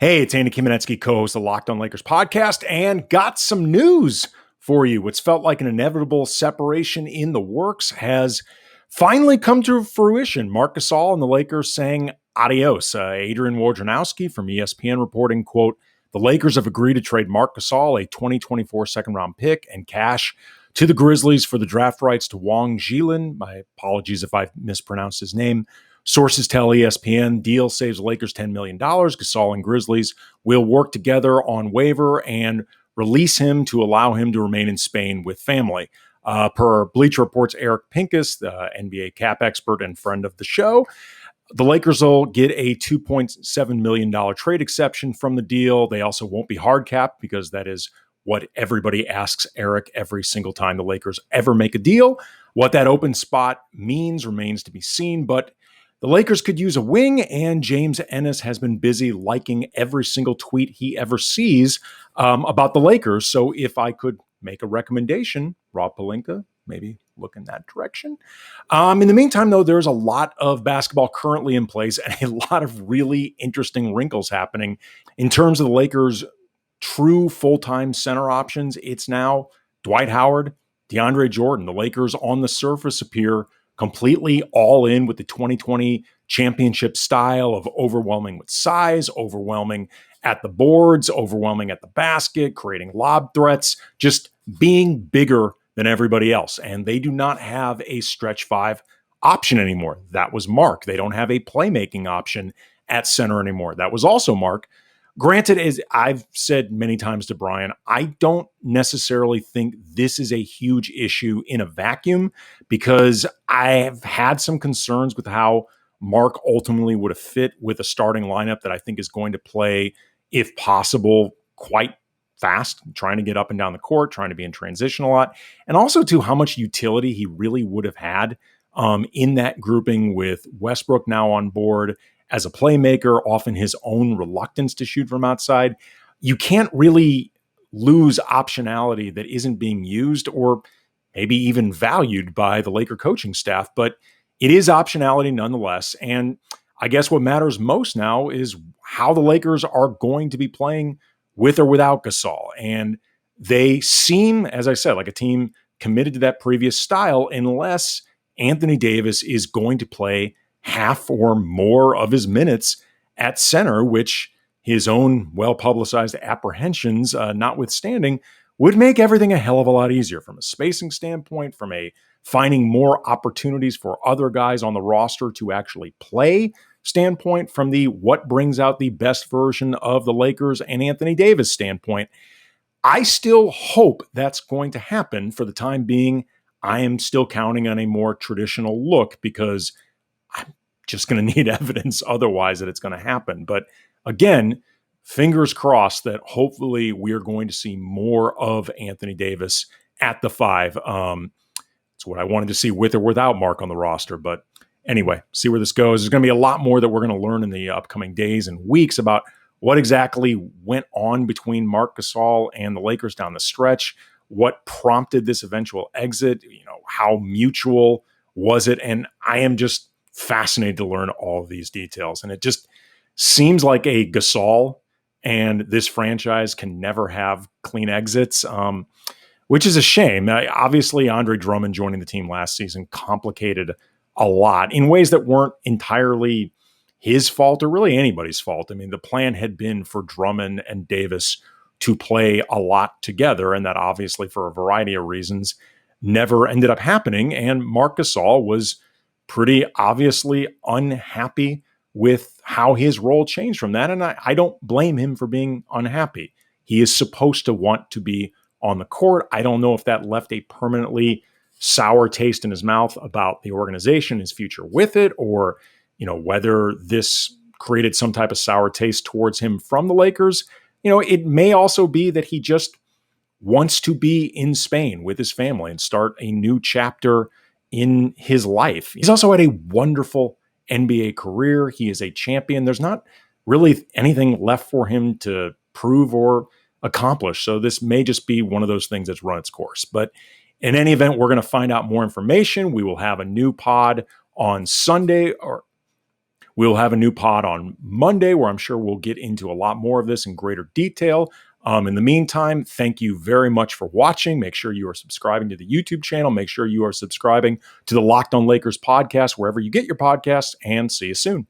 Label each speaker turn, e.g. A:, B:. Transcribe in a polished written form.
A: Hey, it's Andy Kamenetzky, co-host of the Locked On Lakers podcast, and got some news for you. What's felt like an inevitable separation in the works has finally come to fruition. Marc Gasol and the Lakers saying adios. Adrian Wojnarowski from ESPN reporting, quote, the Lakers have agreed to trade Marc Gasol, a 2024 second-round pick, and cash to the Grizzlies for the draft rights to Wang Jilin. My apologies if I've mispronounced his name. Sources tell ESPN deal saves Lakers $10 million. Gasol and Grizzlies will work together on waiver and release him to allow him to remain in Spain with family. Per Bleacher Report's Eric Pincus, the NBA cap expert and friend of the show, the Lakers will get a $2.7 million trade exception from the deal. They also won't be hard capped because that is what everybody asks Eric every single time the Lakers ever make a deal. What that open spot means remains to be seen, but the Lakers could use a wing, and James Ennis has been busy liking every single tweet he ever sees about the Lakers. So if I could make a recommendation, Rob Pelinka, maybe look in that direction. In the meantime, though, there's a lot of basketball currently in place and a lot of really interesting wrinkles happening. In terms of the Lakers' true full-time center options, it's now Dwight Howard, DeAndre Jordan. The Lakers on the surface appear completely all in with the 2020 championship style of overwhelming with size, overwhelming at the boards, overwhelming at the basket, creating lob threats, just being bigger than everybody else. And they do not have a stretch five option anymore. That was Marc. They don't have a playmaking option at center anymore. That was also Marc. Granted, as I've said many times to Brian, I don't necessarily think this is a huge issue in a vacuum because I have had some concerns with how Marc ultimately would have fit with a starting lineup that I think is going to play, if possible, quite fast, trying to get up and down the court, trying to be in transition a lot, and also to how much utility he really would have had in that grouping with Westbrook now on board as a playmaker, often his own reluctance to shoot from outside. You can't really lose optionality that isn't being used or maybe even valued by the Laker coaching staff, but it is optionality nonetheless. And I guess what matters most now is how the Lakers are going to be playing with or without Gasol. And they seem, as I said, like a team committed to that previous style unless Anthony Davis is going to play half or more of his minutes at center, which his own well-publicized apprehensions notwithstanding, would make everything a hell of a lot easier from a spacing standpoint, from a finding more opportunities for other guys on the roster to actually play standpoint, from the what brings out the best version of the Lakers and Anthony Davis standpoint. I still hope that's going to happen. For the time being, I am still counting on a more traditional look because I'm just going to need evidence otherwise that it's going to happen. But again, fingers crossed that hopefully we're going to see more of Anthony Davis at the five. It's what I wanted to see with or without Marc on the roster. But anyway, see where this goes. There's going to be a lot more that we're going to learn in the upcoming days and weeks about what exactly went on between Marc Gasol and the Lakers down the stretch, what prompted this eventual exit, how mutual was it? And I am just fascinated to learn all of these details. And it just seems like a Gasol and this franchise can never have clean exits, which is a shame. Obviously, Andre Drummond joining the team last season complicated a lot in ways that weren't entirely his fault or really anybody's fault. I mean, the plan had been for Drummond and Davis to play a lot together, and that obviously for a variety of reasons never ended up happening. And Marc Gasol was pretty obviously unhappy with how his role changed from that. And I don't blame him for being unhappy. He is supposed to want to be on the court. I don't know if that left a permanently sour taste in his mouth about the organization, his future with it, or, whether this created some type of sour taste towards him from the Lakers. It may also be that he just wants to be in Spain with his family and start a new chapter in his life. He's also had a wonderful NBA career. He is a champion. There's not really anything left for him to prove or accomplish. So this may just be one of those things that's run its course. But in any event, we're going to find out more information. We will have a new pod on Sunday, or We'll have a new pod on Monday where I'm sure we'll get into a lot more of this in greater detail. In the meantime, thank you very much for watching. Make sure you are subscribing to the YouTube channel. Make sure you are subscribing to the Locked On Lakers podcast, wherever you get your podcasts, and see you soon.